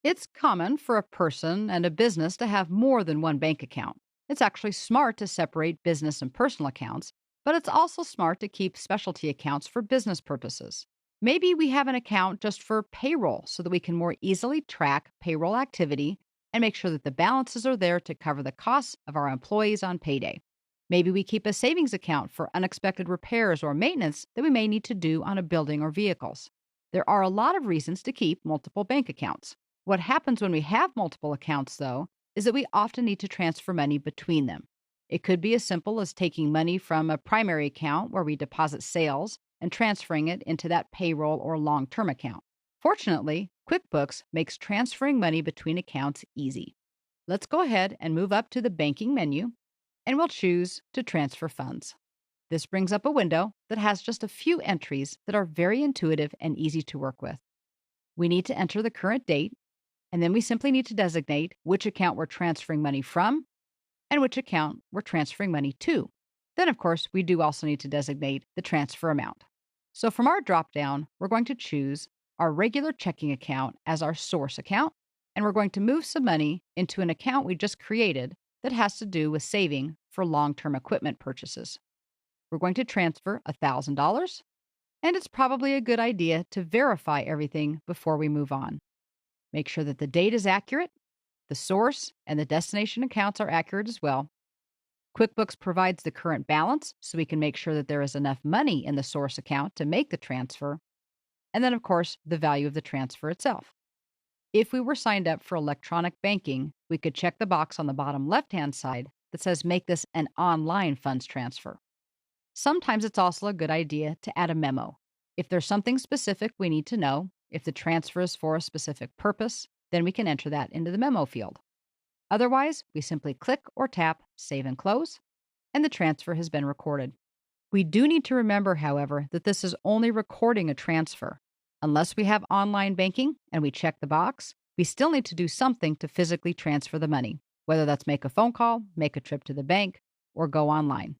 It's common for a person and a business to have more than one bank account. It's actually smart to separate business and personal accounts, but it's also smart to keep specialty accounts for business purposes. Maybe we have an account just for payroll so that we can more easily track payroll activity and make sure that the balances are there to cover the costs of our employees on payday. Maybe we keep a savings account for unexpected repairs or maintenance that we may need to do on a building or vehicles. There are a lot of reasons to keep multiple bank accounts. What happens when we have multiple accounts, though, is that we often need to transfer money between them. It could be as simple as taking money from a primary account where we deposit sales and transferring it into that payroll or long term account. Fortunately, QuickBooks makes transferring money between accounts easy. Let's go ahead and move up to the banking menu, and we'll choose to transfer funds. This brings up a window that has just a few entries that are very intuitive and easy to work with. We need to enter the current date, and then we simply need to designate which account we're transferring money from and which account we're transferring money to. Then, of course, we do also need to designate the transfer amount. So from our dropdown, we're going to choose our regular checking account as our source account, and we're going to move some money into an account we just created that has to do with saving for long-term equipment purchases. We're going to transfer $1,000, and it's probably a good idea to verify everything before we move on. Make sure that the date is accurate, the source and the destination accounts are accurate as well. QuickBooks provides the current balance so we can make sure that there is enough money in the source account to make the transfer. And then, of course, the value of the transfer itself. If we were signed up for electronic banking, we could check the box on the bottom left-hand side that says make this an online funds transfer. Sometimes it's also a good idea to add a memo. If there's something specific we need to know, if the transfer is for a specific purpose, then we can enter that into the memo field. Otherwise, we simply click or tap Save and Close, and the transfer has been recorded. We do need to remember, however, that this is only recording a transfer. Unless we have online banking and we check the box, we still need to do something to physically transfer the money, whether that's make a phone call, make a trip to the bank, or go online.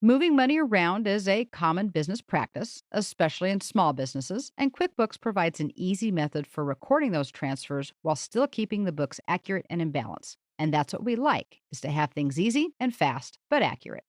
Moving money around is a common business practice, especially in small businesses, and QuickBooks provides an easy method for recording those transfers while still keeping the books accurate and in balance. And that's what we like, is to have things easy and fast, but accurate.